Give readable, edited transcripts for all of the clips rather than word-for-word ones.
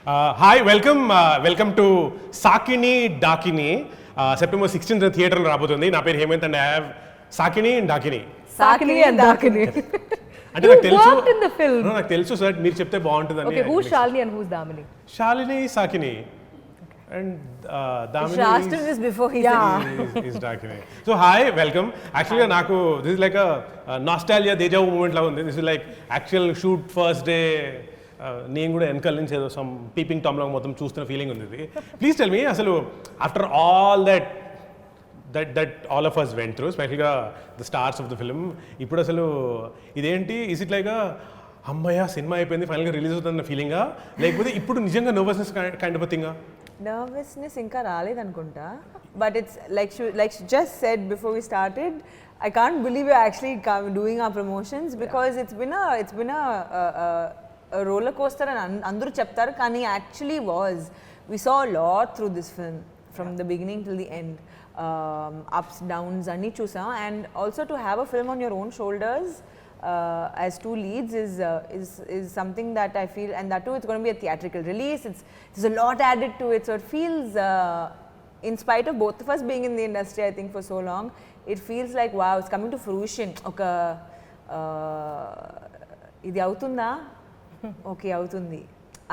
Hi, welcome to Saakini Daakini. September 16th theatre lo rabotundi. Na peru HEMANTH and I have Saakini and Daakini. Saakini and Daakini. అంటే నాకు తెలుసు. Worked in the film. No, నాకు తెలుసు sir మీరు చెప్తే బాగుంటుందని. Okay, who's Shalini and who's Damini? Shalini, Saakini. And Damini asked him this before he said is Daakini. So hi, welcome. Actually నాకు this is like a nostalgia deja vu moment లాగా ఉంది. This is like actual shoot first day. నేను కూడా వెనకాల నుంచి ఏదో some peeping Tom లాగా మొత్తం చూస్తున్న ఫీలింగ్ ఉంది ఇది. ప్లీజ్ టెల్ మీ అసలు after all that all of us went through స్పెషల్గా the stars of the film ఇప్పుడు అసలు ఇదేంటి ఈజ్ ఇట్ లైక్ అమ్మయ్య సినిమా అయిపోయింది ఫైనల్గా రిలీజ్ అవుతుందన్న ఫీలింగా లేకపోతే ఇప్పుడు నిజంగా నర్వస్నెస్ కైండ్ ఆఫ్ థింగా? నర్వస్నెస్ ఇంకా రాలేదనుకుంటా, but it's like she just said before we started, I can't believe we're actually doing our promotions because it's been a roller coaster and andru cheptaru kani actually we saw a lot through this film from the beginning till the end, ups downs anni chusam, and also to have a film on your own shoulders as two leads is something that I feel, and that too it's going to be a theatrical release. There's a lot added to it, so it feels in spite of both of us being in the industry I think for so long, it feels like wow, it's coming to fruition. Oka ఇది అవుతుందా, okay అవుతుంది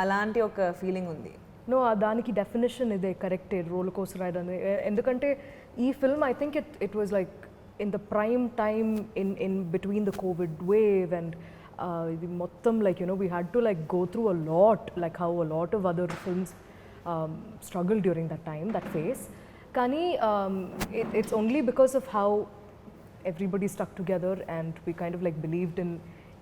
అలాంటి ఒక feeling ఉంది. No దానికి definition ఇదే కరెక్టే, roller coaster ride అని. ఎందుకంటే ఈ film I think it was like in the prime time in between the Covid wave and ఇది మొత్తం like you know we had to like go through a lot, like how a lot of other films struggle during that time, that phase. కానీ it's only because of how everybody stuck together and we kind of like believed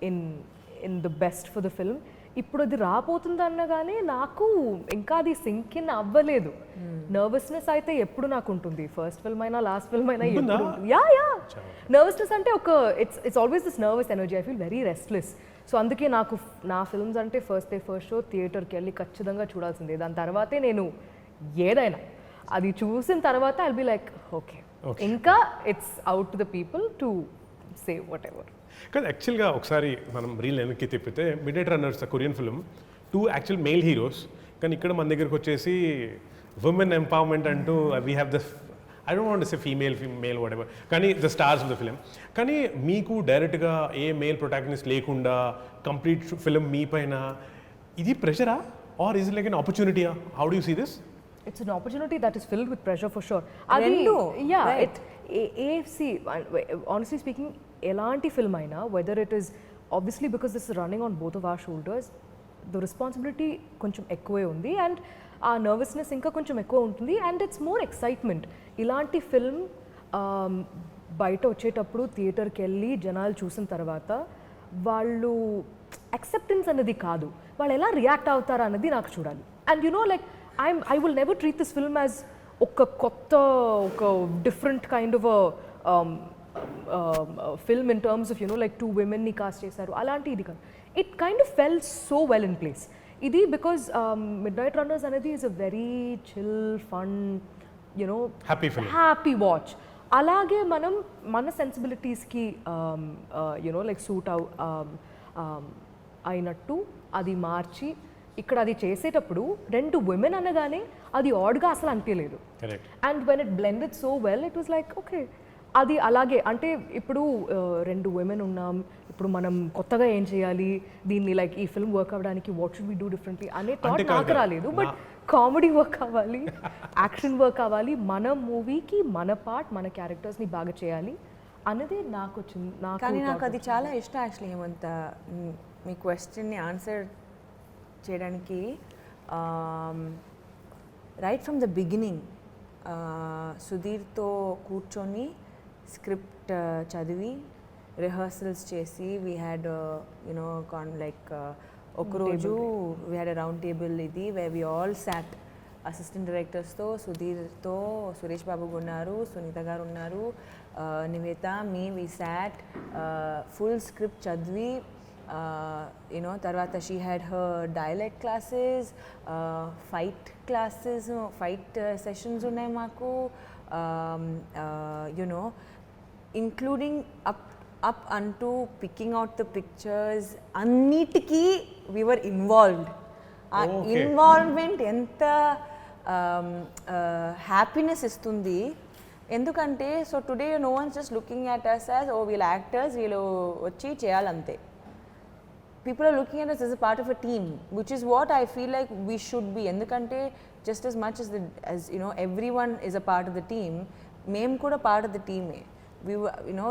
in the best for the film. ఇప్పుడు అది రాబోతుందన్నగానే నాకు ఇంకా అది sync in అవ్వలేదు. Nervousness అయితే ఎప్పుడు నాకు ఉంటుంది, ఫస్ట్ ఫిల్మ్ అయినా లాస్ట్ ఫిల్మ్ అయినా ఎప్పుడు. యా నర్వస్నెస్ అంటే ఒక it's always this nervous energy. I feel very restless. So అందుకే నాకు నా ఫిల్మ్స్ అంటే ఫస్ట్ షో థియేటర్కి వెళ్ళి ఖచ్చితంగా చూడాల్సిందే. దాని తర్వాతే నేను ఏదైనా అది చూసిన తర్వాత ఐల్ బి లైక్ ఓకే ఇంకా it's out to the people to say what ever. కానీ యాక్చువల్గా ఒకసారి మనం రీల్ వెనక్కి తిప్పితే mid night runners Korean film, 2 actual male heroes, కానీ ఇక్కడ మన దగ్గరకు వచ్చేసి ఉమెన్ ఎంపవర్మెంట్ అంటూ we have the I don't want say female what ever, కానీ the stars of the film. కానీ మీకు డైరెక్ట్గా ఏ మేల్ ప్రొటాగనిస్ట్ లేకుండా కంప్లీట్ ఫిలిం మీ పైన ఇది ప్రెషరా ఆర్ ఈజ్ లైక్ ఎన్ ఆపర్చునిటీయా? How do you see this? It's an opportunity that is filled with pressure for sure. Yeah, right. Honestly speaking, elanti film aina, whether it is obviously because this is running on both of our shoulders, the responsibility koncham ekkuve undi and our nervousness inka koncham ekkuva untundi and it's more excitement. Ilanti film బయట వచ్చేటప్పుడు థియేటర్కి వెళ్ళి జనాలు చూసిన తర్వాత వాళ్ళు acceptance అనేది కాదు, వాళ్ళు ఎలా రియాక్ట్ అవుతారా అన్నది నాకు చూడాలి. And you know like I will never treat this film as oka kotta oka different kind of a film in terms of, you know, like 2 women ni cast chesaru alanti idi kaadu. It kind of fell so well in place idi because Midnight Runners anedi is a very chill, fun, you know, happy film, happy watch. Alage manam mana sensibilities ki you know like suit ainattu adi marchi ఇక్కడ అది చేసేటప్పుడు 2 women అనగానే అది ఆడ్గా అసలు అనిపించలేదు. And when it blended so well it was like okay అది అలాగే. అంటే ఇప్పుడు 2 women ఉన్నాం, ఇప్పుడు మనం కొత్తగా ఏం చేయాలి దీన్ని లైక్ ఈ ఫిల్మ్ వర్క్ అవ్వడానికి what should we do differently అనే థాట్ నాకు రాలేదు. బట్ కామెడీ వర్క్ అవ్వాలి, యాక్షన్ వర్క్ అవ్వాలి, మన మూవీకి మన పార్ట్ మన క్యారెక్టర్స్ని బాగా చేయాలి అనేది నాకు వచ్చింది. కానీ నాకు అది చాలా ఇష్టం యాక్చువల్లీ. హేమంత్ మీ క్వశ్చన్ని ఆన్సర్ చేయడానికి రైట్ ఫ్రమ్ ద బిగినింగ్ సుధీర్తో కూర్చొని స్క్రిప్ట్ చదివి రిహర్సల్స్ చేసి వీ హ్యాడ్ యునో లైక్ ఒకరోజు వీ హ్యాడ్ రౌండ్ టేబుల్ ఇది way we all sat assistant డైరెక్టర్స్తో, సుధీర్తో, సురేష్ బాబు ఉన్నారు, సునీత గారు ఉన్నారు, Nivetha, me we sat full script చదివి you know tarvata she had her dialect classes, fight classes, fight sessions unnai maaku, you know including up unto picking out the pictures, annitiki we were involved. ఆ involvement ఎంత happiness ఇస్తుంది. ఎందుకంటే so today no one's just looking at us as ఓ వీళ్ళ actors వీళ్ళు వచ్చి చేయాలంతే. People are looking at us as a part of a team, which is what I feel like we should be. Endukante just as much as you know everyone is a part of the team, mem kuda part of the team. We were, you know,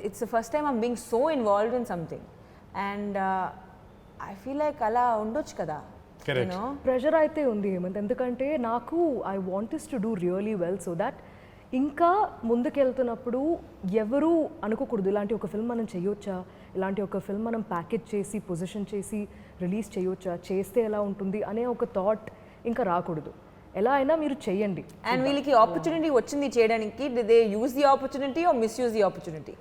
it's the first time I'm being so involved in something, and I feel like ala undochu kada. Correct. You know, pressure అయితే ఉంది హేమంత్, ఎందుకంటే నాకు I want this to do really well so that ఇంకా ముందుకెళ్తున్నప్పుడు ఎవరు అనుకోకూడదు ఇలాంటి ఒక film మనం చేయొచ్చా, ఇలాంటి ఒక ఫిల్మ్ మనం ప్యాకేజ్ చేసి పొజిషన్ చేసి రిలీజ్ చేయొచ్చా, చేస్తే ఎలా ఉంటుంది అనే ఒక థాట్ ఇంకా రాకూడదు. ఎలా అయినా మీరు చేయండి. అండ్ వీళ్ళకి ఆపర్చునిటీ వచ్చింది చేయడానికి, they use the opportunity or misuse the opportunity.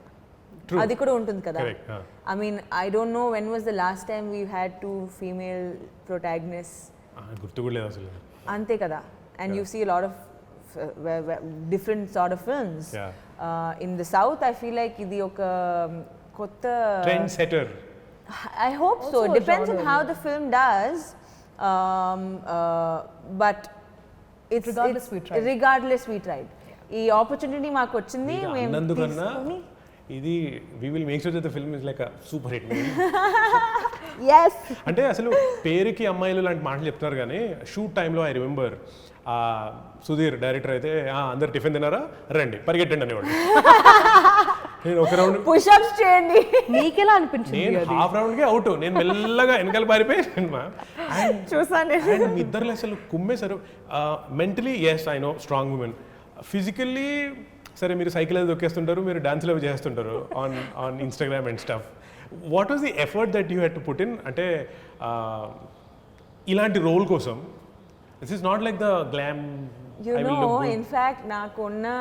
అది కూడా ఉంటుంది కదా. I mean I don't know when was the last time we had 2 female protagonists. గుర్తు కూడా లేదు అసలు. అంతే కదా. And you see lot of different sort of films. In the south I feel like idi oka kotta trend setter. I hope so. It depends on how the film does, but it's regardless we tried. ఈ opportunity మాకు వచ్చింది, మేము తీసుకొని ఇది we will make sure that the film is like a super hit movie. yes. అంటే అసలు పేరుకి అమ్మాయిలు లాంటి మాటలు చెప్తున్నారు కానీ షూట్ టైంలో ఐ రిమెంబర్ సుధీర్ డైరెక్టర్ అయితే అందరు టిఫిన్ తిన్నారా రండి పరిగెట్టండి అనేవాడు. నేను ఒక రౌండ్ పుషప్స్ చేయండి. నీకెలా అనిపించింది? నేను హాఫ్ రౌండ్కి అవుట్, నేను మెల్లగా వెనకాల పారిపోయి చూసాను. మీ ఇద్దరు అసలు కుమ్మేశారు. Mentally yes I know strong women, physically సరే మీరు సైకిల్ అది దొక్కేస్తుంటారు, మీరు డాన్స్లు అవి చేస్తుంటారు on Instagram and stuff. What was the effort that you had to put in? అంటే ఇలాంటి రోల్ కోసం this is not like the glam. You know, in fact, nakunna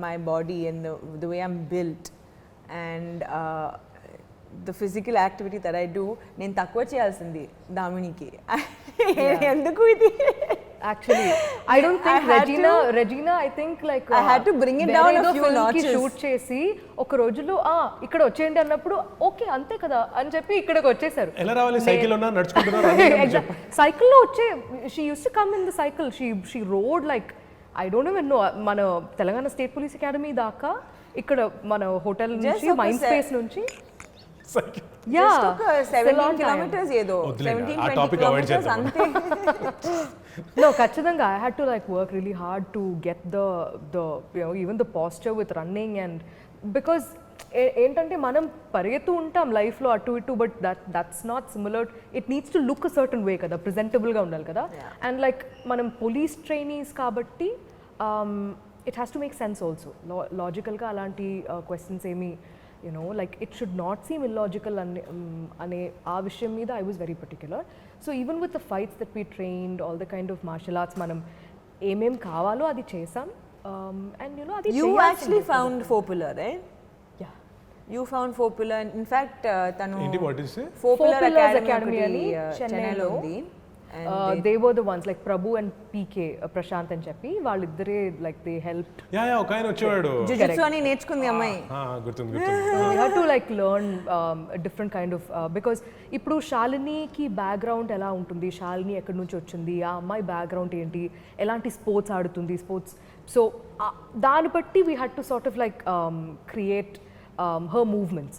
my body and the way I'm built and the physical activity that I do, నేను తక్కువ చేయాల్సింది దామినికి. ఎందుకు ఇది? Actually, I don't think Regina, I think like I had to bring it down a few notches. Shoot చేసి ఒక రోజులో ఇక్కడ వచ్చేయండి అన్నప్పుడు ఓకే అంతే కదా అని చెప్పి ఇక్కడికి వచ్చేసారు. ఎలా రావాలి? సైకిల్ ఉన్నా నడుచుకుంటున్నారు. సైకిల్ లో వచ్చే she use to come in the cycle. She road like I don't even know మన తెలంగాణ స్టేట్ పోలీస్ అకాడమీ దాకా ఇక్కడ మన హోటల్ నుంచి మైండ్ స్పేస్ నుంచి just took 17 kilometers ఏదో 17-20 kilometers అంతే. No, ఖచ్చితంగా I had to like work really hard to get the you know even the posture with running, and because ఏంటంటే మనం పరిగెత్తు ఉంటాం లైఫ్లో అటు ఇటు, but that's not similar. It needs to look a certain way కదా, ప్రెజెంటబుల్గా ఉండాలి కదా. అండ్ లైక్ మనం పోలీస్ ట్రైనీస్ కాబట్టి it has to make sense also. లాజికల్గా అలాంటి క్వశ్చన్స్ ఏమి you know like it should not seem illogical ane aa vishayam meeda I was very particular. So even with the fights that we trained, all the kind of martial arts manam em kavalo adi chesam, and you know adi you actually found popular, right? Yeah, you found popular. In fact tanu indi what is it? popular academy ani chennai lo undi. They were the ones like Prabhu and PK Prashant and Cheppi వాళ్ళిద్దరే like they helped. Yeah ఒక ఆయన వచ్చేవాడు jujutsu ani నేర్చుకుంది అమ్మాయి. గుర్తుంది. We had to like learn a different kind of because ఇప్పుడు శాలినికి background ఎలా ఉంటుంది, శాలిని ఎక్కడి నుంచి వచ్చింది, ఆ అమ్మాయి బ్యాక్గ్రౌండ్ ఏంటి, ఎలాంటి స్పోర్ట్స్ ఆడుతుంది, స్పోర్ట్స్. సో దాన్ని బట్టి we had to sort of like create her movements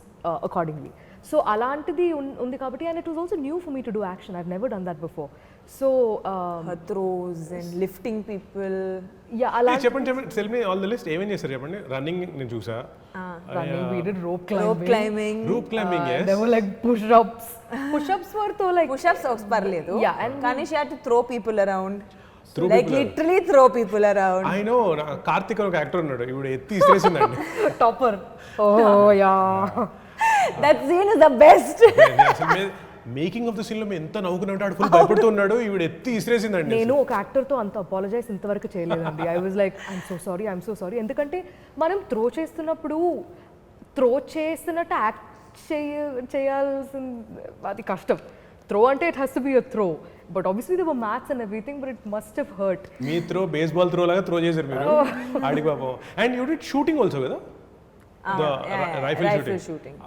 accordingly. So అలాంటిది ఉంది కాబట్టి, and it was also new for me to do action. I've never done that before. So her throws and lifting people. Yeah, అలాంటి చెప్పండి tell me all the list. ఏమేం చేశారు చెప్పండి. Running నేను చూసా. Running, we did rope climbing. Yes. There were like push-ups were to like push-ups parledu. Yeah, and కానీ she had to throw people around. Like literally throw people around. I know. Karthik ఒక actor ఉన్నాడు, ఇప్పుడు ఎత్తి ఇసిరేసిందండి. topper. Oh yeah. That scene is the best. Making of the scene లో ఎంత నవ్వుకున్నాడు, ఆడు ఫుల్ భయపడుతూ ఉన్నాడు, ఈవిడ ఎత్తి ఇసిరేసిందండి. నేను ఒక యాక్టర్తో అంత అపాలజైజ్ ఇంతవరకు చేయలేదండి. I was like I'm so sorry. ఎందుకంటే మనం త్రో చేస్తున్నట్టు యాక్ట్ చేయాల్సింది అది కష్టం. త్రో అంటే it has to be a throw, but obviously there were maths and everything, but it must have hurt. మీ త్రో బేస్బాల్ త్రో లాగా త్రో చేశారు మీరు ఆడికి పాపం. And you did shooting also కదా, రైఫిల్ షూటింగ్.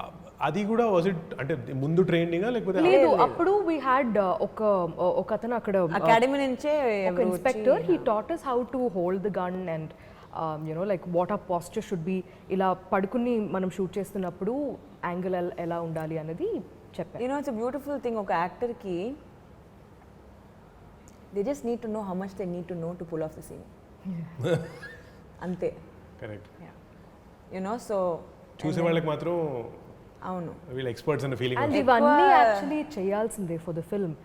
అది కూడా వాజ్ ఇట్ అంటే ముందు ట్రైనింగా లేకపోతే లేదు అప్పుడు వీ హ్యాడ్ ఒక అతను అక్కడ అకాడమీ నుంచే ఒక inspector he taught us how to hold the gun and you know like what our posture should be, ఇలా పడుకుని మనం షూట్ చేస్తున్నప్పుడు యాంగిల్ ఎలా ఉండాలి అనేది చెప్పారు. You know, it's a beautiful thing. ఒక యాక్టర్కి they just need to know how much they need to know to pull off the scene. అంతే. కరెక్ట్. You know, so చూసే వాళ్ళకి మాత్రం అవును వీళ్ళు ఎక్స్పర్ట్స్ అన్న ఫీలింగ్. అండ్ ఇవన్నీ యాక్చువల్లీ చేయాల్సిందే ఫర్ ద ఫిల్మ్.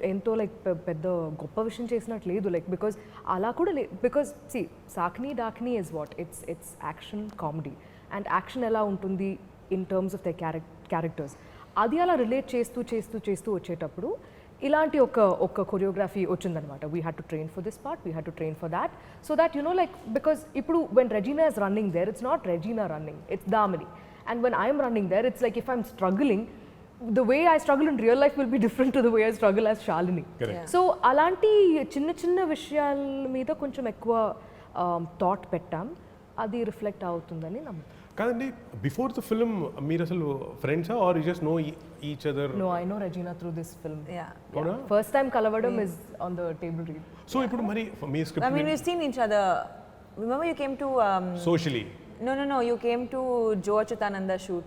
ఎంతో లైక్ పెద్ద గొప్ప విషయం చేసినట్టు లేదు, లైక్ బికాజ్ అలా కూడా బికాజ్ సి Saakini Daakini is what it's action comedy and action ఎలా ఉంటుంది in terms of the characters, అది అలా రిలేట్ చేస్తూ చేస్తూ చేస్తూ వచ్చేటప్పుడు ఇలాంటి ఒక కొరియోగ్రఫీ వచ్చిందనమాట. We had to train for this part, we had to train for that, so that you know like because ఇప్పుడు when Regina is running there it's not Regina running, it's Damini. And when I'm running there, it's like if I'm struggling, the way I struggle in real life will be different to the way I struggle as Shalini. So alanti chinna vishayal meeda koncham ekkuva thought pettam, adi reflect avutundani nammu. కాదండి, before the film మీరు అసలు ఫ్రెండ్సా are you just know each other? No, I know Regina through this film. అవునా? First time kalavadam is on the table read. So ఇప్పుడు మరి మీ I script mean we've seen each other. Remember you came to socially no you came to Joe Chutananda shoot.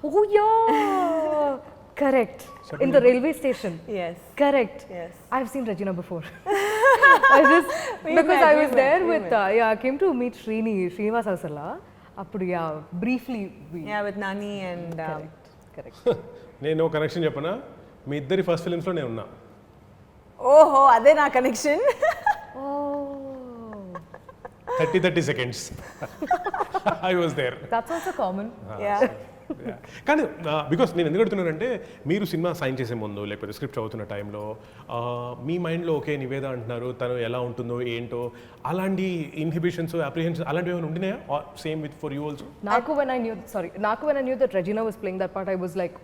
Oh yeah, correct. In the railway station. Yes. Correct. Yes. I've seen Regina before. I just We because met, I was we met, there we with I came to meet Srinivas Asala. Appudu briefly we Yeah, with Nani and correct. నేను connection చెప్పనా, మీ ఇద్దరి first ఫిల్మ్స్లో నేను ఉన్నా. ఓహో అదే నా connection. Oh, 30 seconds I was there. that's also common. Yeah. కానీ because నేను ఎందుకు అడుగుతున్నానంటే, మీరు సినిమా సైన్ చేసే ముందు లేకపోతే స్క్రిప్ట్ చదువుతున్న టైంలో మీ మైండ్లో ఓకే నివేద అంటున్నారు తను ఎలా ఉంటుందో ఏంటో అలాంటి ఇన్హిబిషన్స్ అప్రిహెన్షన్స్ అలాంటివి ఏమైనా ఉండినాయా? Same with for you also? Naku when I knew that Regina was playing that part, I was like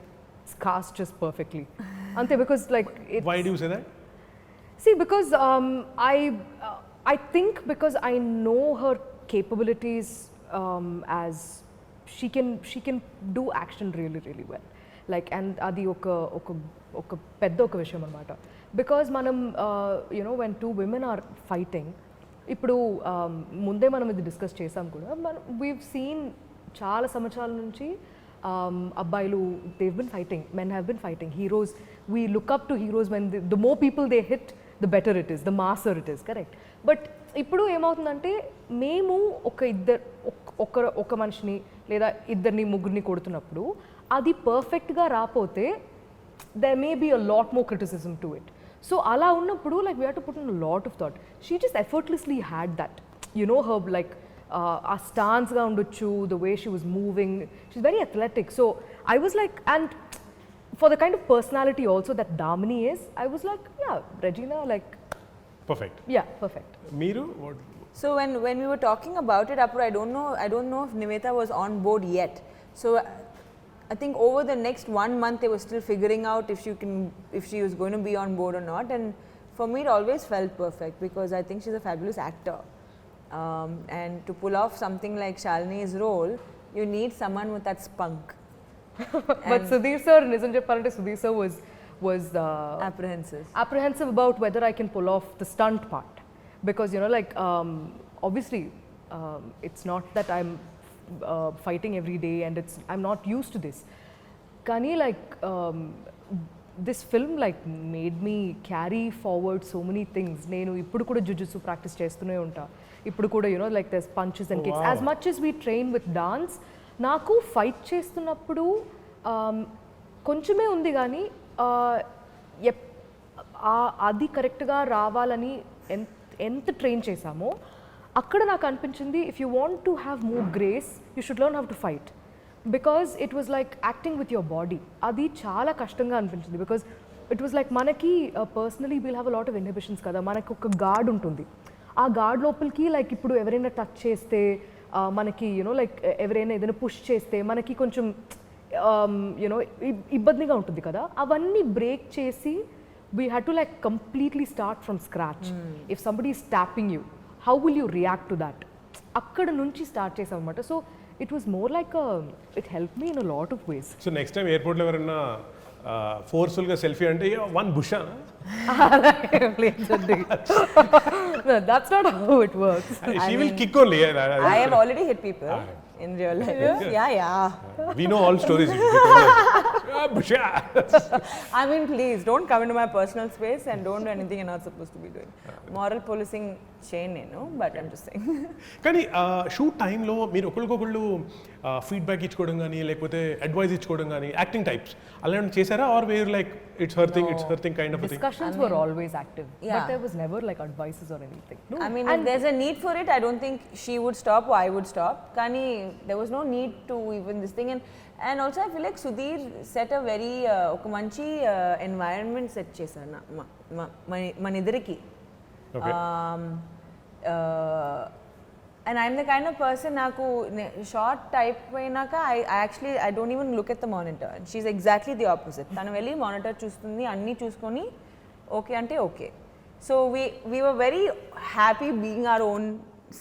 cast just perfectly. Ante because like it's, why do you say that? See, because I think because I know her capabilities as she can do action really really well, like and adi oka pedda oka vishayam anamata, because manam you know when two women are fighting ఇప్పుడు ముందే మనం ఇది discuss చేసాం కూడా, మనం we've seen చాలా సంవత్సరాల నుంచి అబ్బాయిలు they've been fighting, men have been fighting, heroes, we look up to heroes when the more people they hit the better it is, the masser it is, correct? But ఇప్పుడు ఏమవుతుందంటే మేము ఒక మనిషిని లేదా ఇద్దరిని ముగ్గురిని కొడుతున్నప్పుడు అది పర్ఫెక్ట్గా రాపోతే there may be a lot more criticism to it. So అలా ఉన్నప్పుడు like we have to put in a lot of thought. She just effortlessly had that, you know, her like ఆ స్టాన్స్గా ఉండొచ్చు, the way she was moving, she's very athletic. So I was like, and for the kind of personality also that Damini is, I was like, yeah, Regina, like perfect. Yeah, perfect. Meeru, So when we were talking about it, Apur, I don't know if Nivetha was on board yet. So I think over the next 1 month they were still figuring out if she was going to be on board or not. And for me, it always felt perfect because I think she's a fabulous actor. And to pull off something like Shalini's role, you need someone with that spunk. But Sudheer sir, nizam cheppalante, Sudheer sir was apprehensive about whether I can pull off the stunt part, because you know like obviously it's not that I'm fighting every day and I'm not used to this. Kani like this film like made me carry forward so many things. Nenu ippudu kuda jujutsu practice chestune unta, ippudu kuda you know like there's punches and kicks. As much as we train with dance, నాకు fight చేస్తున్నప్పుడు కొంచెమే ఉంది కానీ అది కరెక్ట్గా రావాలని ఎంత train చేశామో అక్కడ నాకు అనిపించింది, if you want to have more grace you should learn how to fight, because it was like acting with your body. అది చాలా కష్టంగా అనిపించింది బికాజ్ ఇట్ వాజ్ లైక్ మనకి personally we'll have a lot of inhibitions కదా, మనకి ఒక gourd ఉంటుంది, ఆ గార్డ్ లోపలికి లైక్ ఇప్పుడు ఎవరైనా టచ్ చేస్తే మనకి యూనో లైక్ ఎవరైనా ఏదైనా పుష్ చేస్తే మనకి కొంచెం యూనో ఇబ్బందిగా ఉంటుంది కదా, అవన్నీ బ్రేక్ చేసి we had to like completely start from scratch. If somebody is tapping you, how will you react to that, అక్కడ నుంచి స్టార్ట్ చేసాం అనమాట. So it was more like it helped me in a lot of ways. So next time ఎయిర్పోర్ట్లో ఎవరైనా ఫోర్స్ఫుల్గా selfie అంటే one బుషా No, that's not how it works. She will kick only I have already hit people in real life. Yeah. We know all stories బుషా I mean, please don't come into my personal space and don't do anything you're not supposed to be doing. Moral policing chain, but I'm just saying. కానీ shoot టైంలో మీరు ఒకరికొకళ్ళు feedback ఇచ్చుకోవడం కానీ లేకపోతే advice ఇచ్చుకోవడం కానీ acting types అలాంటి చేశారా or where like it's her thing kind of thing Discussions were always active, but there was never like advices or anything. No. I mean, if there's a need for it, I don't think she would stop or I would stop. Kani, there was no need to even this thing. And also I feel like Sudheer set a very oka manchi environment set chesarna manidariki. Okay. And I'm the kind of person naku short type poinaka I don't even look at the monitor. And she's exactly the opposite. Tanu velli monitor chustundi anni chuskoni okay ante okay. So we were very happy being our own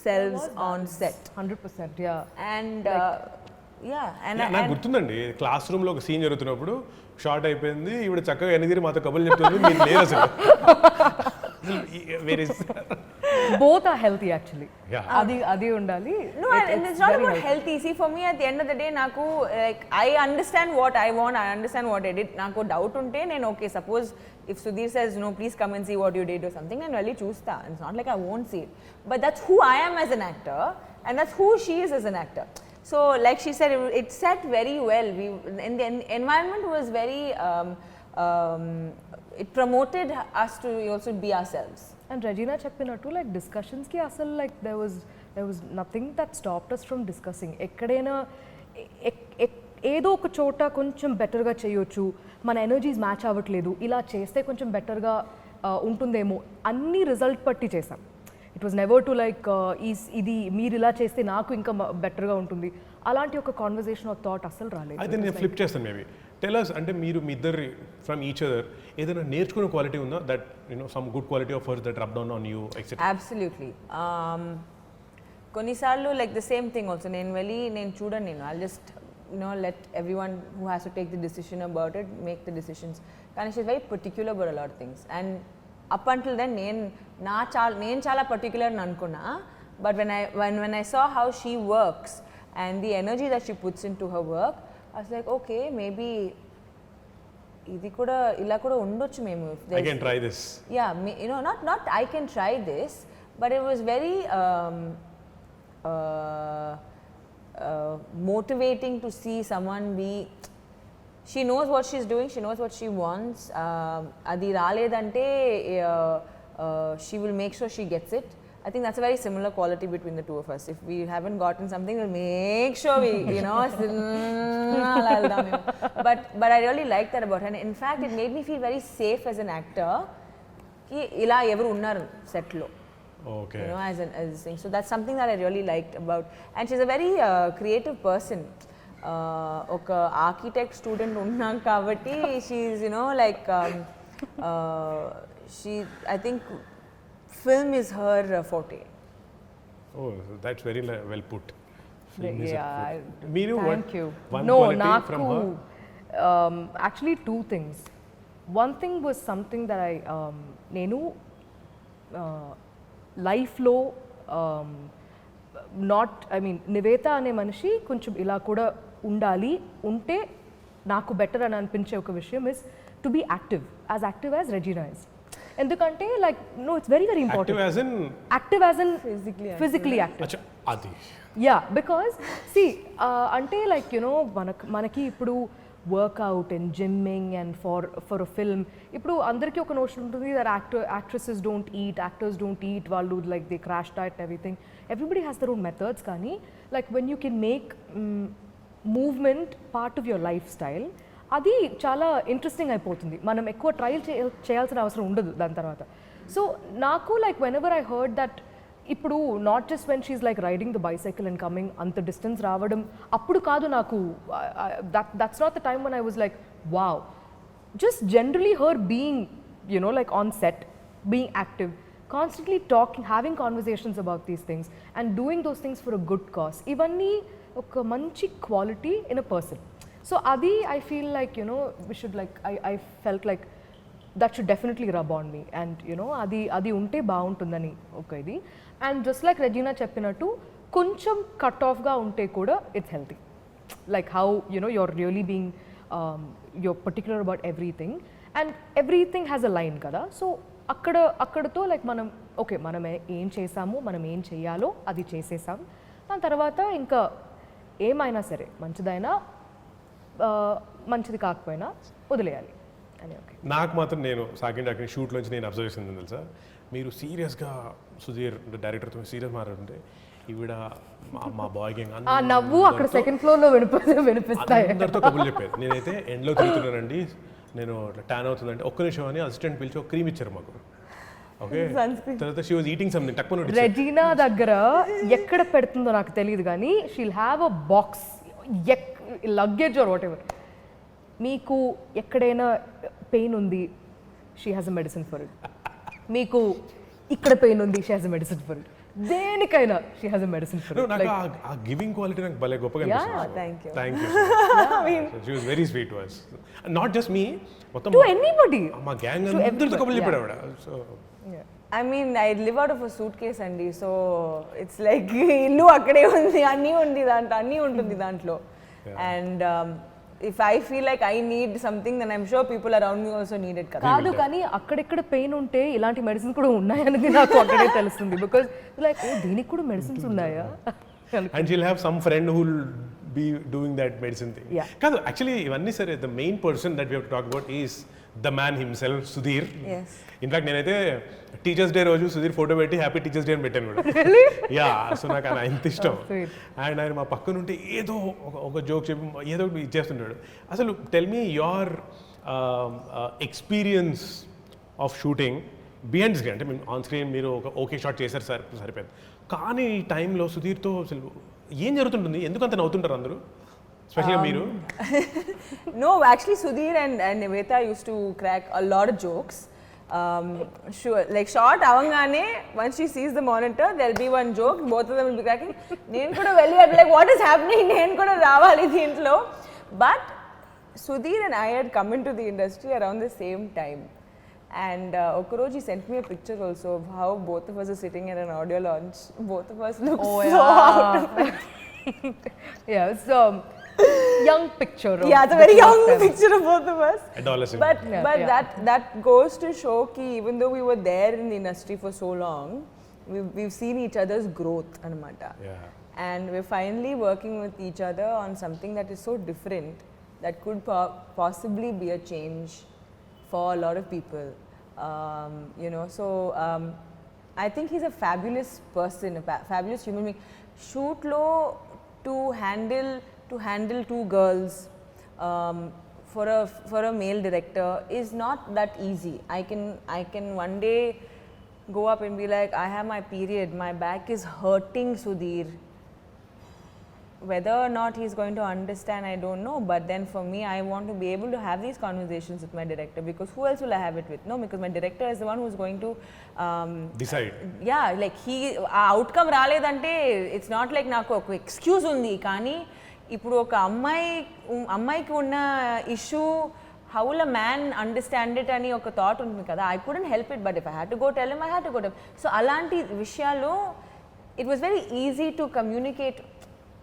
selves on set. 100%, yeah. And నాకు గుర్తుందండి class రూమ్లో ఒక scene జరుగుతున్నప్పుడు short అయిపోయింది ఇప్పుడు చక్కగా ఎన్నిదిరి మాతో కబుర్లు చెప్తుంది మీరు లేరు అసలు వేరే Both are healthy actually. Yeah. Adi undali. No, and it's not about healthy. See, for me, at the end of the day, naku like I understand what I want. I understand what I did. Naku doubt unte, then okay. Suppose if Sudheer says no, please come and see what you did or something, then really choose that. It's not like I won't see it, but that's who I am as an actor, and that's who she is as an actor. So, like she said, it set very well. And the environment was very. It promoted us to also be ourselves. And Regina cheppinattu like discussions ki asal like there was nothing that stopped us from discussing. Ekkadaina ఏదో ఒక చోట కొంచెం బెటర్గా చేయొచ్చు, మన energies match అవ్వట్లేదు, ఇలా చేస్తే కొంచెం బెటర్గా ఉంటుందేమో అన్ని రిజల్ట్ పట్టి చేసాం. It was never to like ఇది మీరు ఇలా చేస్తే నాకు ఇంకా బెటర్గా ఉంటుంది అలాంటి ఒక కాన్వర్జేషన్ ఆఫ్ థాట్ అసలు రాలేదు. అయితే నేను ఫ్లిప్ చేస్తాను మేబీ టెలర్స్ అంటే మీరు మీ ఇద్దరు ఫ్రమ్ ఈచ్ అదర్ ఏదైనా నేర్చుకునే క్వాలిటీ ఉందా that some good quality of hers that rub down on you etcetera? Absolutely. కొన్నిసార్లు like the same thing also నేను చూడను, I'll just let everyone who has to take the decision about it make the decisions. కానీ she's very particular about a lot of things, and up until then నేను చాలా particular అని అనుకున్నా, but when I saw how she works and the energy that she puts into her work, I was like, okay, maybe ఇది కూడా ఇలా కూడా ఉండొచ్చు మేము. I can try this. Yeah, not I can try this, but it was very motivating to see someone be. She knows what she's doing. She knows what she wants. Adi raledante, she will make sure she gets it. I think that's a very similar quality between the two of us. If we haven't gotten something, we'll make sure we, but I really like that about her. And in fact, it made me feel very safe as an actor. Ki ila evaru unnaru set lo. Okay. As a thing. So that's something that I really liked about. And she's a very creative person. Oka architect student unnam kabatti she's she, I think film is her forte. Oh, that's very well put. Thank you. No, from her? Actually two things. One thing was something that I nenu life lo not, I mean, Nivetha ane manishi koncham ila kuda undali unte naku better అని అనిపించే ఒక విషయం is to be active as Regina is. ఎందుకంటే like no, it's very important. Active as in physically active. Acha adi. Yeah, because see అంటే like మనకి ఇప్పుడు workout and gymming and for a film ఇప్పుడు అందరికీ ఒక నోషన్ ఉంటుంది that actresses don't eat, actors don't eat, వాళ్ళు like they crash diet and everything. Everybody has their own methods. కానీ like when you can make movement part of your life style, అది చాలా interesting అయిపోతుంది. మనం ఎక్కువ trial చేయాల్సిన అవసరం ఉండదు దాని తర్వాత. సో నాకు like when ever I heard that ఇప్పుడు not just when she like riding the bicycle and coming అంత డిస్టెన్స్ రావడం అప్పుడు కాదు నాకు, that's not the time when I was like wow. Just generally her being like on set, being active, constantly talking, having conversations about these things and doing those things for a good cause. Ivanni ఒక మంచి quality in a person. So అది I feel like we should like I felt like that should definitely rub on me and అది ఉంటే బాగుంటుందని ఒక ఇది. And just like Regina చెప్పినట్టు కొంచెం కట్ ఆఫ్గా ఉంటే కూడా it's healthy, like how you're really being you're particular about everything and everything has a line కదా. సో అక్కడతో లైక్ మనం ఓకే మనం ఏం చేసాము, మనం ఏం చేయాలో అది చేసేసాం, దాని తర్వాత ఇంకా ఏమైనా సరే మంచిదైనా మంచిది కాకపోయినా వదిలేయాలి అని. ఓకే నాకు మాత్రం నేను సాకిని డాకిని షూట్లోంచి నేను అబ్జర్వ్ చేసింది తెలుసా, మీరు సీరియస్గా సుధీర్ డైరెక్టర్తో సీరియస్ మాట్లాడుతుంటే ఈవిడ మా బాయ్ గ్యాంగ్ ఆ నవ్వు అక్కడ సెకండ్ ఫ్లోర్లో వినిపిస్తాయి. అందరితో కబుర్లు చెప్పేది. నేనైతే ఎండ్లో తిరుగుతున్నానండి, నేను ట్యాన్ అవుతుందంటే ఒక్క నిమిషం అని అసిస్టెంట్ పిలిచి ఒక క్రీమ్ ఇచ్చారు మాకు. ఓకే, తర్వాత షీ వాజ్ ఈటింగ్ సంథింగ్ టక్కున. రెజీనా దగ్గర ఎక్కడ పెడుతుందో నాకు తెలియదు కానీ she'll have a box, luggage or what ever. మీకు ఎక్కడైనా పెయిన్ ఉంది, she has a medicine for it. మీకు ఇక్కడ పెయిన్ ఉంది, she has a medicine for it. దేనికైనా she has a medicine for it. నాకు ఆ గివింగ్ క్వాలిటీ నాకు భలే గొప్పగా అనిపిస్తుంది. Thank you. She was very sweet to us, not just me, మొత్తం టు ఎనీబడి, మా గ్యాంగ్ అందరితో కబుర్లు చెప్పాడు ఆవిడ. So I mean, I live out of a suitcase అండి, సో ఇట్స్ లైక్ ఇల్లు అక్కడే ఉంది, అన్నీ ఉంటుంది దాంట్లో. And if I feel like I need something, then I'm sure people around me also need it కదా. కాదు కానీ అక్కడెక్కడ పెయిన్ ఉంటే ఇలాంటి మెడిసిన్ కూడా ఉన్నాయనేది నాకు అక్కడే తెలుస్తుంది. బికాజ్ లైక్ దీనికి కూడా మెడిసిన్స్ ఉన్నాయా. and she'll have some friend who will be doing that medicine thing. కాదు యాక్చువల్లీ ఇవన్నీ సరే, the main person that we have to talk about is the man himself, Sudheer. Yes. In fact నేనైతే teachers day రోజు Sudheer photo పెట్టి happy teachers day అని పెట్టాను కూడా. Yeah, so నాకు ఆయన ఇంత ఇష్టం. అండ్ ఆయన మా పక్కన ఉంటే ఏదో ఒక జోక్ చెప్పి ఏదో ఒకటి ఇచ్చేస్తుంటాడు. అసలు tell me your experience of shooting behind screen. అంటే మేము ఆన్ స్క్రీన్ మీరు ఒక ఓకే షాట్ చేశారు సార్, సరిపోయింది. కానీ ఈ టైంలో సుధీర్తో అసలు ఏం జరుగుతుంటుంది, ఎందుకంత నవ్వుతుంటారు అందరూ, ఎస్పెషల్గా మీరు? No, actually Sudheer and Nivetha used to crack a lot of jokes. Sure, like short avangane, once she sees the monitor, there'll be one joke, both of them will be cracking. Nenu kuda velli I'd be like, what is happening? Nenu kuda raavali deentlo. But Sudheer and I had come into the industry around the same time. And Okoroji he sent me a picture also of how both of us are sitting at an audio launch. Both of us look so out of it. Yeah, so young picture. Yeah, it's a very young picture of both of us. Adolescent. But that goes to show ki even though we were there in the industry for so long, we've seen each other's growth anamata. Yeah. And we're finally working with each other on something that is so different, that could possibly be a change for a lot of people. So I think he's a fabulous person, a fabulous human being. Shoot lo to handle two girls for a male director is not that easy. I can one day go up and be like, I have my period, my back is hurting, Sudheer. Whether or not he's going to understand, I don't know. But then for me, I want to be able to have these conversations with my director, because who else will I have it with? No, because my director is the one who's going to decide. Yeah, like outcome రాలేదంటే it's not like నాకు ఒక excuse ఉంది. కానీ ఇప్పుడు ఒక అమ్మాయికి ఉన్న issue, how will a man understand it అని ఒక థాట్ ఉంటుంది కదా. I couldn't help it, but if I had to go tell him, I had to go tell him. So అలాంటి విషయాల్లో it was very easy to communicate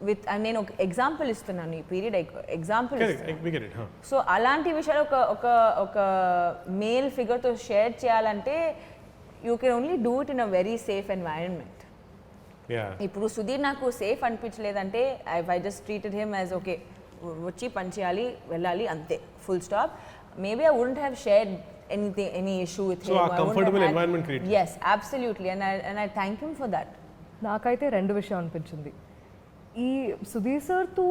with. నేను ఒక example ఇస్తున్నాను, ఈ పీరియడ్ ఎగ్జాంపుల్. సో అలాంటి విషయాలు ఒక మేల్ ఫిగర్తో షేర్ చేయాలంటే you can only do it in a very safe environment. ఇప్పుడు సుధీర్ నాకు సేఫ్ అనిపించలేదంటే I just treated him as okay, వచ్చి పని చేయాలి, వెళ్ళాలి, అంతే, full stop. Maybe I wouldn't have shared any issue with him. So a comfortable environment created. Yes, absolutely, and I thank him for that. నాకైతే రెండు విషయం అనిపించింది. ఈ సుధీర్ సార్తో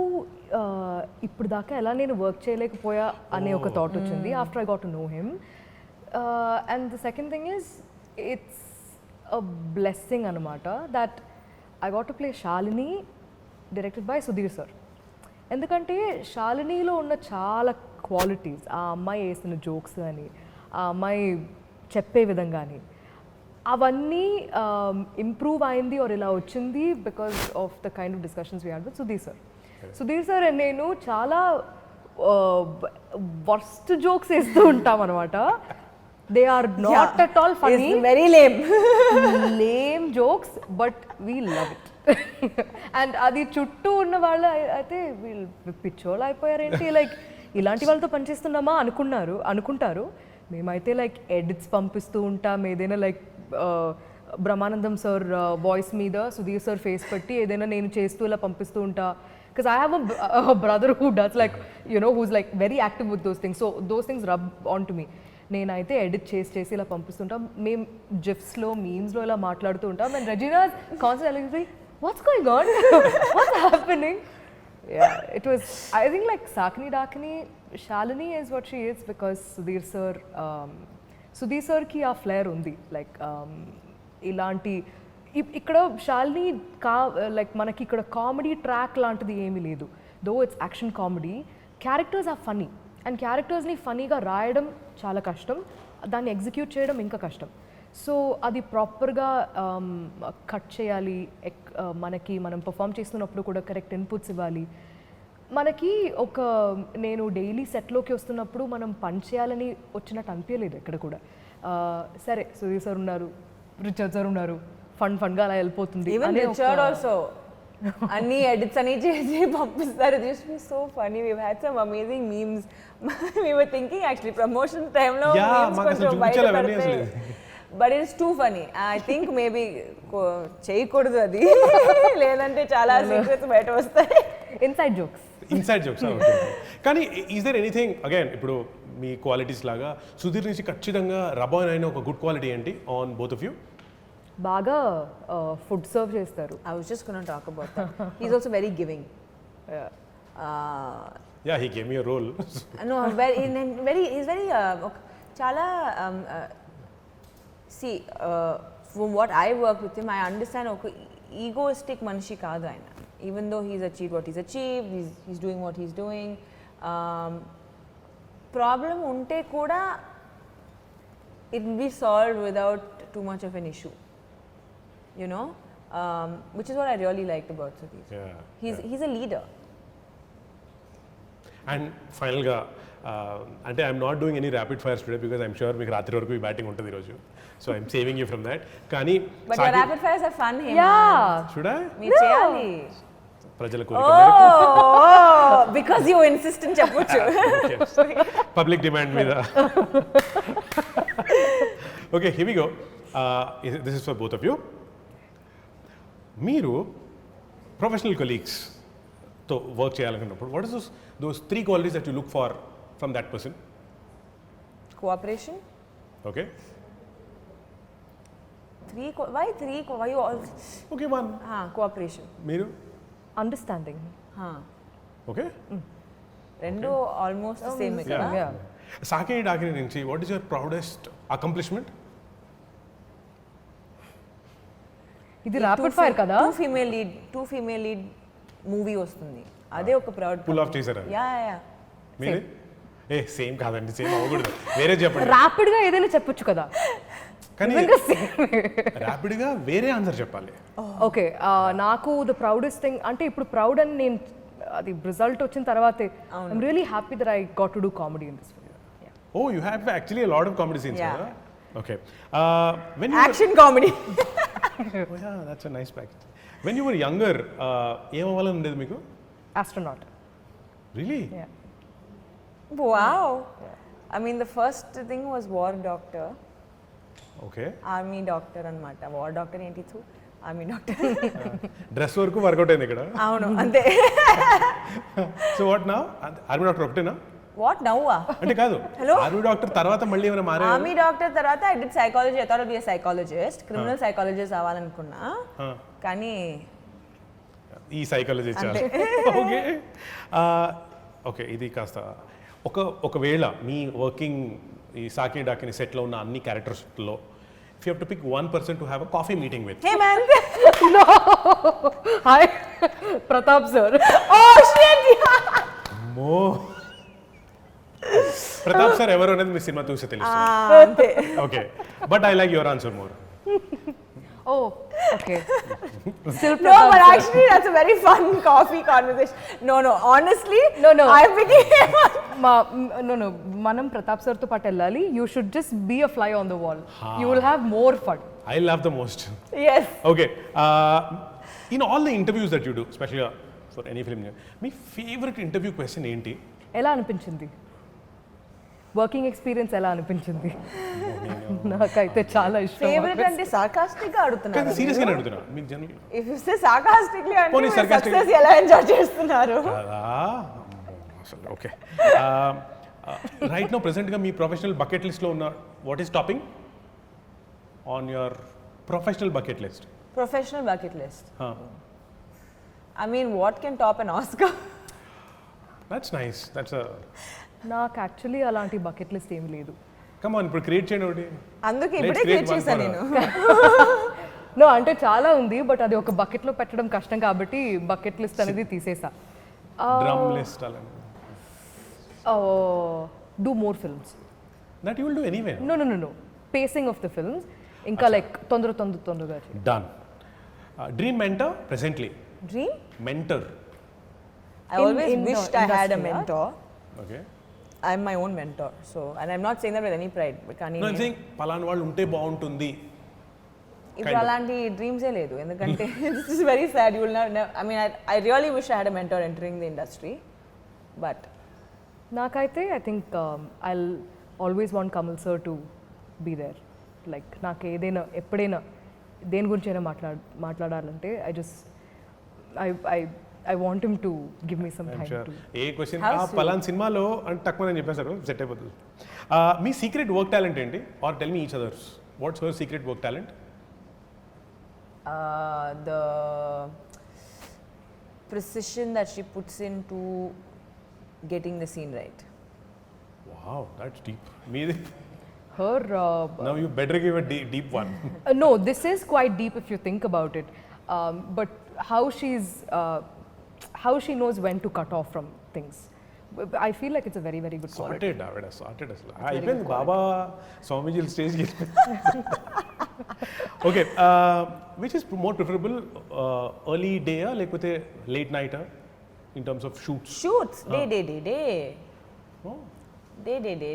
ఇప్పుడు దాకా ఎలా నేను వర్క్ చేయలేకపోయా అనే ఒక థాట్ వచ్చింది after I got to know him. And the second thing is it's a blessing అనమాట that I got to play Shalini directed by Sudheer sir. ఎందుకంటే శాలినిలో ఉన్న చాలా క్వాలిటీస్, ఆ అమ్మాయి వేసిన జోక్స్ కానీ, ఆ అమ్మాయి చెప్పే విధంగా కానీ, అవన్నీ ఇంప్రూవ్ అయింది ఆర్ ఇలా వచ్చింది because of the kind of discussions we had with Sudheer sir and నేను చాలా వర్స్ట్ జోక్స్ వేస్తూ ఉంటాం అనమాట. They are not at all funny, very lame jokes, but we love it. And అది చుట్టూ ఉన్న వాళ్ళు అయితే వీళ్ళు పిచ్చోళ్ళు అయిపోయారేంటి, లైక్ ఇలాంటి వాళ్ళతో పనిచేస్తున్నామా అనుకుంటారు. మేమైతే లైక్ ఎడిట్స్ పంపిస్తూ ఉంటాం, ఏదైనా లైక్ బ్రహ్మానందం సార్ వాయిస్ మీద సుధీర్ సార్ ఫేస్ పెట్టి ఏదైనా నేను చేస్తూ ఇలా పంపిస్తూ ఉంటా. Because I have a brother who does like, you know, who's like very active with those things. So those things rub onto me. నేనైతే ఎడిట్ చేసి ఇలా పంపిస్తుంటాం. మేము జిఫ్స్లో మీమ్స్లో ఇలా మాట్లాడుతూ ఉంటాం. And Regina constantly what's going on, what's happening. It was, I think like Saakini Daakini, Shalini is what she is because Sudheer sir ki aa flair undi, like ilanti ఇక్కడ Shalini like మనకి ఇక్కడ కామెడీ ట్రాక్ లాంటిది ఏమీ లేదు. Though it's action comedy, characters are funny and క్యారెక్టర్స్ని ఫనీగా రాయడం చాలా కష్టం, దాన్ని ఎగ్జిక్యూట్ చేయడం ఇంకా కష్టం. సో అది ప్రాపర్గా కట్ చేయాలి, మనం పర్ఫామ్ చేస్తున్నప్పుడు కూడా కరెక్ట్ ఇన్పుట్స్ ఇవ్వాలి. మనకి నేను డైలీ సెట్లోకి వస్తున్నప్పుడు మనం పని చేయాలని వచ్చినట్టు అనిపించలేదు ఎక్కడ కూడా. సరే సుధీర్ సార్ ఉన్నారు, రిచర్డ్ సార్ ఉన్నారు, ఫన్గా అలా వెళ్ళిపోతుంది. అన్ని ఎడిట్స్ అని చేసి పంపిస్తారు. This was so funny. We had some amazing memes. We were thinking actually promotion time లో మీమ్స్ కొంచెం బయట పడతాయి, but it's too funny. I think maybe చేయకూడదు అది, లేదంటే చాలా సీక్రెట్స్ బయట వస్తాయి. Inside jokes. కానీ ఈజ్ దేర్ ఎనీథింగ్ అగైన్ ఇప్పుడు మీ క్వాలిటీస్ లాగా సుధీర్ నుంచి ఖచ్చితంగా రబాన్ అయిన ఒక గుడ్ క్వాలిటీ ఏంటి ఆన్ బోత్ ఆఫ్ యూ? బాగా ఫుడ్ సర్వ్ చేస్తారు. I was just going to talk about that. He's also very giving. Yeah, he gave me a role. No, he's very chala see, from what I work with him, I understand egoistic manishi kaadu ayana. Even though he's achieved what he's achieved, he's doing what he's doing. Problem unte kuda it will be solved without too much of an issue. You know, which is what I really liked about Sudheer. Yeah, he's a leader. And final ga ante I'm not doing any rapid fires today because I'm sure meeku ratri varaku batting untadi roju, so I'm saving you from that. Kani but your rapid fires are fun, Hema. Yeah, should I me cheyali prajala korika meeku because you insist in cheppochu. Public demand meeda. Okay, here we go. This is for both of you. మీరు professional కొలీగ్స్తో work చేయాలనుకున్నప్పుడు what is those 3 qualities that you look for from that person? Cooperation. Okay. Why you all? Okay, one. Cooperation. మీరు? Understanding. Okay. రెండు almost same కదా. సాకిని డాకిని నుంచి what is your proudest accomplishment? ఇది rapid fire కదా. Two female lead movie వస్తుంది, అదే ఒక proud. Pull off చేశారా? యా. మీరు? సేమ్ కాదండి, సేమ్ అవ్వకూడదు, వేరే చెప్పండి. ర్యాపిడ్ గా ఏదైనా చెప్పొచ్చు కదా, కానీ ర్యాపిడ్ గా వేరే ఆన్సర్ చెప్పాలి. ఓకే, నాకు ద ప్రౌడెస్ట్ థింగ్ అంటే ఇప్పుడు ప్రౌడ్ అని నేను అది రిజల్ట్ వచ్చిన తర్వాతే I'm really happy that I got to do comedy in this film. Oh, you have actually a lot of comedy scenes, yeah. Huh? Okay. When you action comedy. Oh yeah, that's a nice package. When you were younger, ఏం అవ్వాలని ఉండేది మీకు? Astronaut. Really? Yeah. Wow. Yeah. I mean, the first thing was war doctor. Okay. Army doctor anamata. War doctor enti thu? Army doctor. Dress వరకు work out అయింది ఇక్కడ. అవును అంతే. So what now? Army doctor ఒకటేనా? What now? అంటే కాదు, army doctor తర్వాత మళ్ళీ ఏమైనా మారా? ఆర్మీ డాక్టర్ తర్వాత I did psychology. I thought I'd be a psychologist. Criminal psychologist అవ్వాలనుకున్నా, కానీ ఈ సైకాలజీ చాలు. ఓకే. ఓకే, ఇది కాస్త ఒకవేళ మీ వర్కింగ్ ఈ సాకిని డాకిని సెట్లో ఉన్న అన్ని క్యారెక్టర్స్లో if you have to pick one person to have a coffee meeting with. HEMANTH. No. Hi. Pratap sir. Oh shit. Mo. Pratap sir ఎవరు అనేది మీ సినిమా చూసి తెలుసు. అంతే. Okay, but I like your answer more. Oh, okay. Still No, but actually that's a very fun coffee conversation. No, honestly, No. I became No. Manam Pratap sir to paatu ellali. You should just be a fly on the wall. You will have more fun. I love the most. yes. Okay. In all the interviews that you do, especially for any film, my favorite interview question ఏంటి? ఎలా అనిపించింది? Working experience ఎలా అనిపించింది? నాకైతే చాలా ఇష్టం. Favourite అంటే sarcastic గా అడుగుతున్నారు. కానీ సీరియస్ గా అడుగుతున్నా. మీకు general If you say sarcastically అంటే పోనీ sarcastic- సక్సెస్ ఎలా ఎంజాయ్ చేస్తున్నారు? అసలు ఓకే. రైట్ నౌ ప్రెసెంట్ గా మీ ప్రొఫెషనల్ బకెట్ లిస్ట్ లో ఉన్న what is topping on your professional bucket list? Professional bucket list. I mean, what can top an Oscar? That's nice. That's నాకు actually అలాంటి bucket list ఏం లేదు. Come on ఇప్పుడు create చేయండి ఒకటి. అందుకే Let's ఇప్పుడే create క్రియేట్ one చేశాను for నేను. నో అంటే చాలా ఉంది బట్ అది ఒక బకెట్లో పెట్టడం కష్టం కాబట్టి బకెట్ లిస్ట్ అనేది తీసేసా. డ్రమ్ లిస్ట్ అలా. Do more films. That you will do anyway. No pacing of the films ఇంకా లైక్ తొందరగా done. Dream mentor presently. Dream? Mentor. I always in the wished I had a industry, mentor. Okay. I'm my own mentor. So, and I'm not saying that with any pride. But కానీ No, I'm saying పలానా వాళ్ళు ఉంటే బాగుంటుంది. ఇప్పుడు అలాంటి డ్రీమ్సే లేదు ఎందుకంటే this is very sad. You will never, I mean, I really wish I had a mentor entering the industry. But నాకైతే I think I always want Kamal sir to be there. Like నాకు ఏదైనా ఎప్పుడైనా దేని గురించి అయినా మాట్లాడాలంటే I want him to give me some time to. A question How పలానా సినిమాలో అంటే తక్కువ నేను చెప్పేశారు సెట్ అయిపోతుంది. మీ సీక్రెట్ వర్క్ టాలెంట్ ఏంటి? Or tell me each others what's your secret work talent? The precision that she puts into getting the scene right. Wow, that's deep. మీది Her now you better give a deep one. no, this is quite deep if you think about it. But how she knows when to cut off from things. I feel like it's a very good quality. Sorted ఆవిడ sorted అసలు అయిపోయింది బాబా స్వామీజీల స్టేజ్కి. Okay, which is more preferable, early day లేకపోతే late night in terms of shoots? Shoots,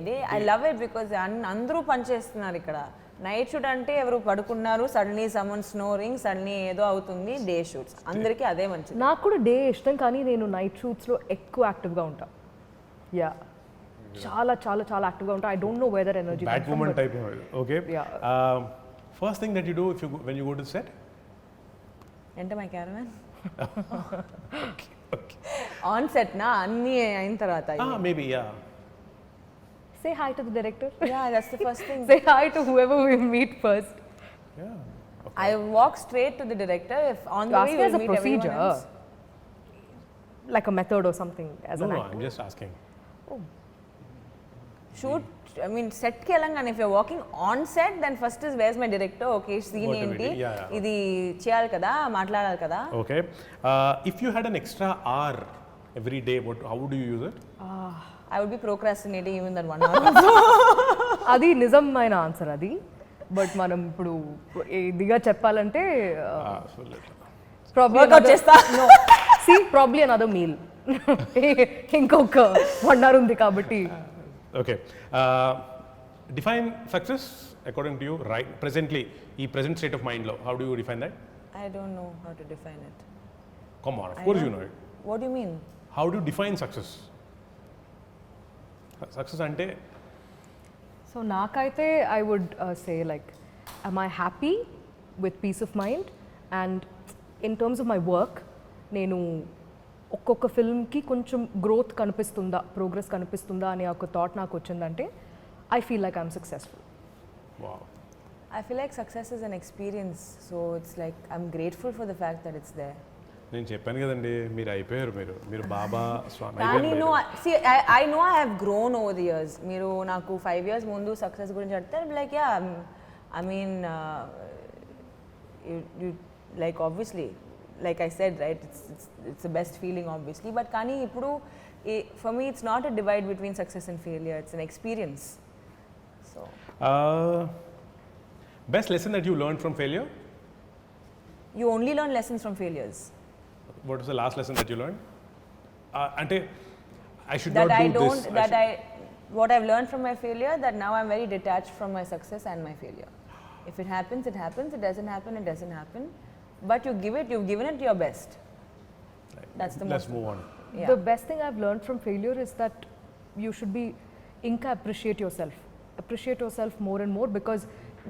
day. I love it because అందరూ పనిచేస్తున్నారు ఇక్కడ. నైట్ షూట్ అంటే ఎవరు పడుకున్నారు, సడన్లీ సమ్మన్ స్నోరింగ్, సడన్లీ ఏదో అవుతుంది. డే షూట్స్ అందరికీ అదే మంచిది. నాకు కూడా డే ఇష్టం కానీ నేను నైట్ షూట్స్లో ఎక్కువ యాక్టివ్గా ఉంటా. యా చాలా యాక్టివ్గా ఉంటా. I don't know whether energy but women type. Okay, Yeah. First thing that you do if you when you go to set? అంటే my caravan okay, on set నా అన్ని అయిన తర్వాత maybe yeah. Say hi to the director. Yeah, that's the first thing. Say hi to whoever we meet first. Yeah. I walk straight to the director. If on You the ask way me you as will a meet everyone procedure, else. like a method or something as an No, actor. I'm just asking. Shoot, I mean, set ki elangane, if you're walking on set, then first is where's my director? Okay, scene What do we enti, do? Yeah. idi cheyali kada, maatladali kada. Okay. If you had an extra hour every day, how would you use it? I would be procrastinating even that 1 hour. అది నిజమైన answer అది. But మనం ఇప్పుడు ఇదిగా చెప్పాలంటే Workout చేస్తా. Probably another meal. ఇంకొక 1 hour ఉంది కాబట్టి. Okay. Define success according to you, right? Presently, ఈ present state of mind lo, how do you define that? I don't know how to define it. Come on, of course you know it. What do you mean? How do you define success? Success ante so నాకైతే I would say like am I happy with peace of mind, and in terms of my work నేను ఒక్కొక్క ఫిల్మ్కి కొంచెం growth కనిపిస్తుందా, progress కనిపిస్తుందా అనే ఒక thought నాకు వచ్చిందంటే I feel like I'm successful. wow. I feel like success is an experience, so it's like I'm grateful for the fact that it's there. నేను చెప్పాను కదండి, మీరు అయిపోయారు, మీరు బాబా స్వామి కానీ అయిపోయారు. No, see, I know I have grown over the years. మీరు నాకు 5 years ముందు సక్సెస్ గురించి అడిగితే like yeah, I mean, you like obviously, like I said, right, it's the best feeling obviously, but కానీ ఇప్పుడు for me it's not a divide between success and failure, it's an experience. So Best lesson that you learned from failure? You only learn lessons from failures. What was the last lesson that you learned? Ante, I should That not I do don't, this. that what I've learned from my failure, that now I'm very detached from my success and my failure. If it happens, it happens. It doesn't happen, it doesn't happen. But you've given it your best. That's the Let's most. move on. Yeah. The best thing I've learned from failure is that you should be ఇంకా appreciate yourself more and more because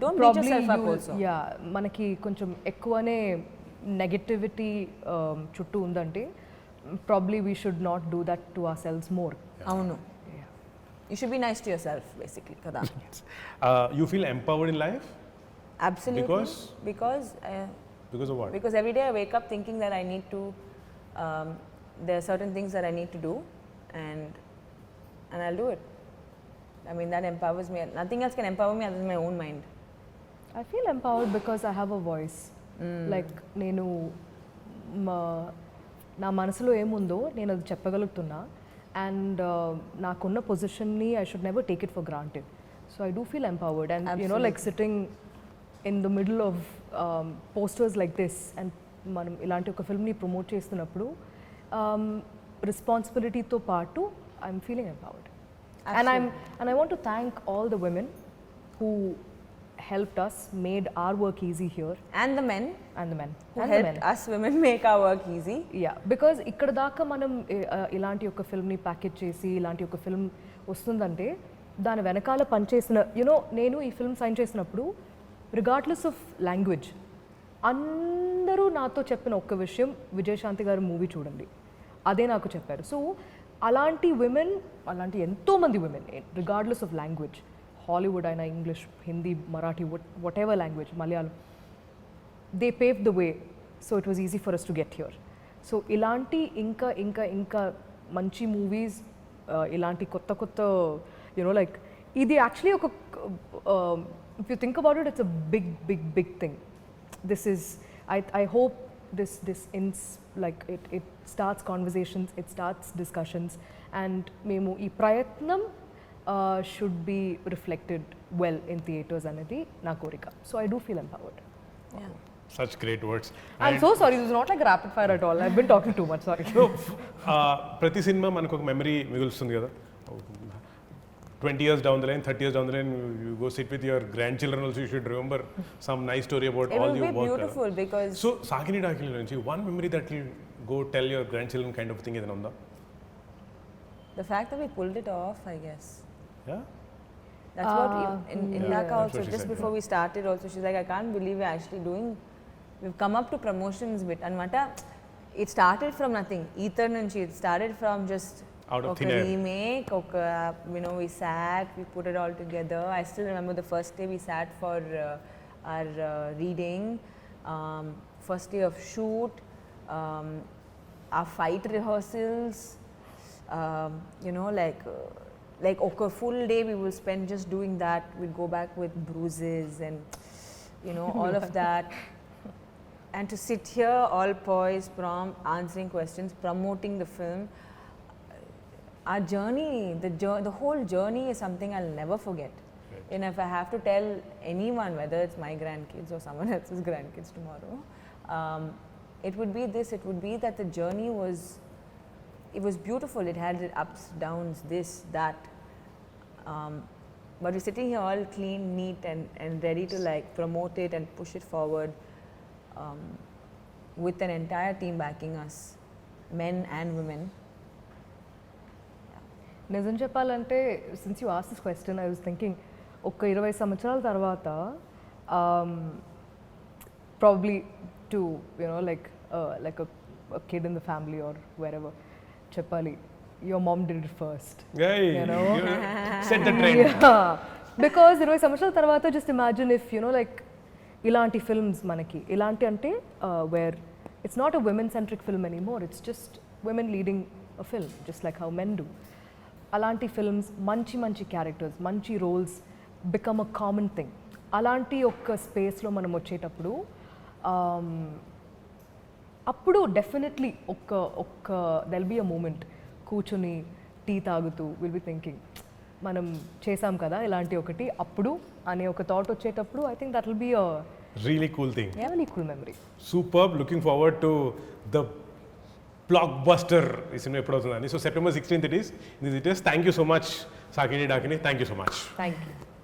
Don't beat probably yourself up you- also. yeah మనకి కొంచెం ఎక్కువనే negativity చుట్టూ ఉందంటే probably we should not do that to ourselves more. Avunu. You should be nice to yourself, basically. Kada. You feel empowered in life? Absolutely. Because of what? Because every day I wake up thinking that I need to, there are certain things that I need to do, and I'll do it. I mean, that empowers me. Nothing else can empower me other than my own mind. I feel empowered because I have a voice. Like నేను నా మనసులో ఏముందో నేను అది చెప్పగలుగుతున్నా and నాకున్న పొజిషన్ని I should never take it for granted so I do feel empowered and you know like sitting in the middle of posters like this and మనం ఇలాంటి ఒక ఫిల్మ్ని ప్రమోట్ చేస్తున్నప్పుడు రెస్పాన్సిబిలిటీతో పాటు I'm feeling empowered and I want to thank all the women who helped us, made our work easy here, And the men who who helped us women make our work easy. yeah because ఇక్కడ దాకా మనం ఇలాంటి ఒక ఫిల్మ్ని package చేసి ఇలాంటి ఒక film వస్తుందంటే దాని వెనకాల పనిచేసిన యూనో నేను ఈ ఫిల్మ్ సైన్ చేసినప్పుడు రిగార్డ్లెస్ ఆఫ్ లాంగ్వేజ్ అందరూ నాతో చెప్పిన ఒక్క విషయం విజయశాంతి గారి మూవీ చూడండి అదే నాకు చెప్పారు సో అలాంటి విమెన్ అలాంటి ఎంతోమంది women regardless of language Hollywood అయినా English Hindi Marathi whatever language Malayalam they pave the way so it was easy for us to get here so ఇలాంటి ఇంకా మంచి మూవీస్ ఇలాంటి కొత్త యునో లైక్ ఇది యాక్చువల్లీ ఒక if you think about it it's a big thing this is I hope this ends like it starts conversations, it starts discussions and మేము ఈ ప్రయత్నం should be reflected well in theatres అనేది నా కోరిక so I do feel empowered. Yeah. Such great words. I'm so sorry, this is not like rapid fire at all. I've been talking too much, sorry. ప్రతి cinema మనకు ఒక memory మిగులుస్తుంది కదా 20 years down the line, 30 years down the line, you go sit with your grandchildren also, you should remember some nice story about It all will your be work. beautiful because So, Saakini Daakini nunchi, one memory that you go tell your grandchildren kind of thing is unda? the fact that we pulled it off, I guess. Yeah? That's what in yeah. Dhaka That's also, what she just said, before we started also, she's like, I can't believe we're actually doing, we've come up to promotions bit. And Mata, it started from nothing. Ether nunchi, it started from just Out of oka thin air. remake, you know, we sat, we put it all together. I still remember the first day we sat for our reading, first day of shoot, our fight rehearsals, you know, like okay, full day we will spend just doing that. We'd go back with bruises and, you know, all of that. And to sit here all poised, prompt, answering questions, promoting the film. Our journey, the whole journey is something I'll never forget. Right. And if I have to tell anyone, whether it's my grandkids or someone else's grandkids tomorrow, it would be this. It would be that the journey was beautiful. It had its ups, downs, this, that. But we're sitting here all clean, neat, and ready to like promote it and push it forward with an entire team backing us, men and women. నిజం చెప్పాలంటే since you ask this question I was thinking ఒక 20 సంవత్సరాల తర్వాత probably to you know like kid in the family or wherever చెప్పాలి your mom did it first Hey, You know? you set the trend. Because 20 సంవత్సరాల తర్వాత just imagine if you know like ఇలాంటి films మనకి ఇలాంటి అంటే where it's not a women centric film anymore it's just women leading a film just like how men do అలాంటి films మంచి characters మంచి roles become a common thing అలాంటి ఒక్క స్పేస్లో మనం వచ్చేటప్పుడు అప్పుడు డెఫినెట్లీ ఒక్క దెల్ బీ అ మూమెంట్ కూర్చొని టీ తాగుతూ విల్ బి థింకింగ్ మనం చేసాం కదా ఇలాంటి ఒకటి అప్పుడు అనే ఒక థాట్ వచ్చేటప్పుడు I think that will be a really cool thing. Really cool memory. Superb, looking forward to the blockbuster ఈ సినిమా ఎప్పుడు అవుతుందని. So September 16th it is. Thank you so much Saakini Daakini, thank you so much. Thank you.